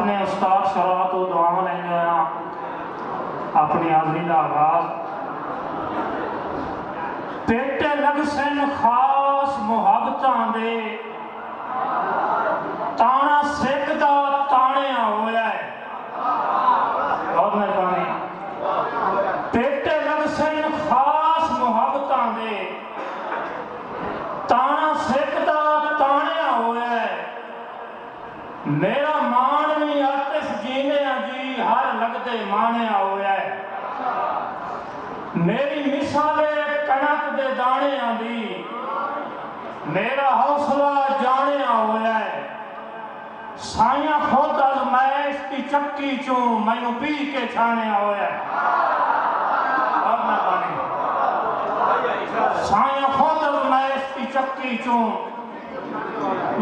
अपने उस्ताद शरा तो दुआ लेंगे अपनी हाजरी का आगाज। पेटे लग सन खास मुहब्बतां दे ताना सिख दा ताणिया होया है। बहुत मेहरबानी। पेटे लग सन खास मुहब्बतां दे ताना सिख दा ताणिया होया है। मेरा मान भी आतिफ जीने जी हर लगदे माणिया होया है। मेरी मिसाले कणक दे दाने दी मेरा हौसला जाने होया है। साइया खुद अजमैश की चक्की चू मैनू पी के छाने होया है। साइया खुद अजमैश की चक्की चू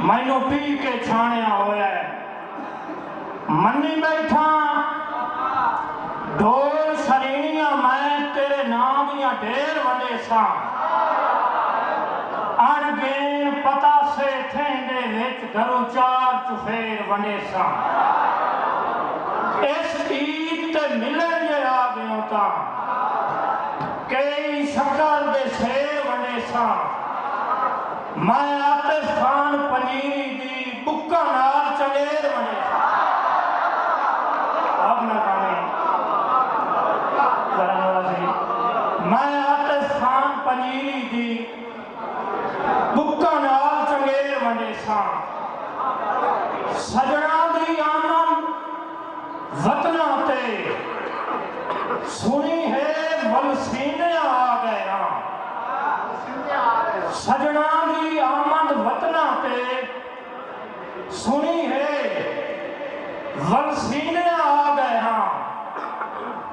मैनू पी के छाने होया है। मन्नी बैठा ढोल शरीनिया मैं तेरे नाम दिया ढेर वंडे सा अणगेन पता से थेंदे विच घरों चार चुफेर वंडे सा। इस ईद ते मिलन जे आ गयो ता कई शक्कर दे शेर वंडे सा। मैं आतिफ खान पंजीरी दी बुक्का नाल चलेर वंडे सा। अब ना मैं आतिफ खान पंजीरी दी बुक्का नाल चंगेर वंडे सा। सजना दी आमन वतना ते सुनी है वलसीने आ गया। सजना दी आमन वतना ते सुनी है वलसीने आ गया।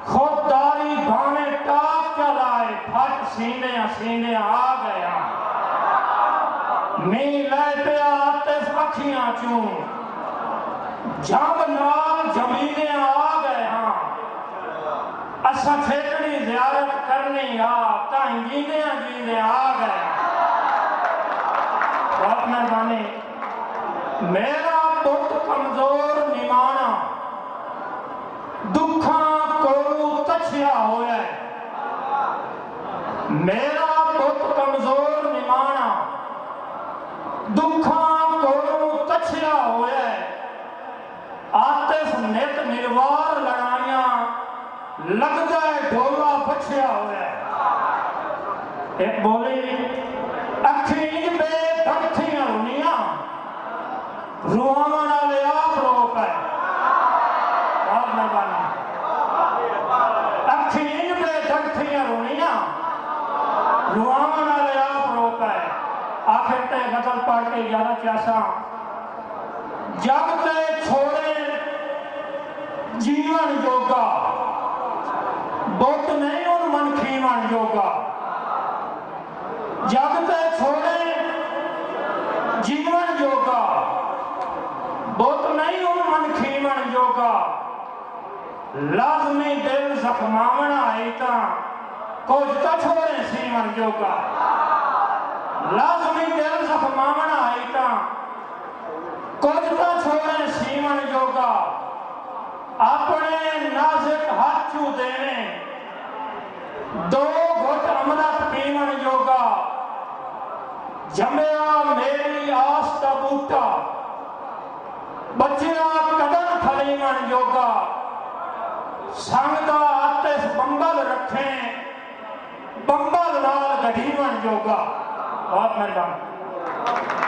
खुददारी भावे टाप चलाए फट सीने सीने आ गया। मी लै पिया आतिफ अखियां चू जब नाल जमीने आ गया। असा ठेकनी ज़ियारत करनी आ ताई जीने जीने आ गया। बहुत मेहरबानी। मेरा पुत कमजोर निमाना दुखा को तछिया होया है। मेरा पुत कमजोर निमाना दुखा को तछिया होया है। आतिफ नित निर्वार लड़ाइया लगदा है ढोला पछिया होया है। एक बोली अखी बेधड़थियां रुनिया रुआवन वाले आप रोक है। बहुत मेहरबानी। अखी बेधड़थियां रुनिया रुआवन वाले आप रोक है। आखिर ते गजल पढ़ के ज्यादा प्यासा जब ते छोड़े जीवन जोगा बुत नहीं उन मन खीवन जोगा। जब ते छोड़े जीवन जोगा बुत नहीं उन मन खीवन जोगा। लाजमी दिल जख्मावन आई ता कुछ तो छोड़े सीवन जोगा। लाजमी दिल जख्मावन आई ता कुछ तो छोड़े सीवन जोगा। अपने नाजुक हाथ चू देने दो घुट अमृत पीवन जोगा। जमया मेरी आस का बूटा बचिया कदम फलीवन जोगा। संग दा आतिफ बंबल रखे बंबल नाल गढ़ीवन जोगा। बहुत मेहरबानी।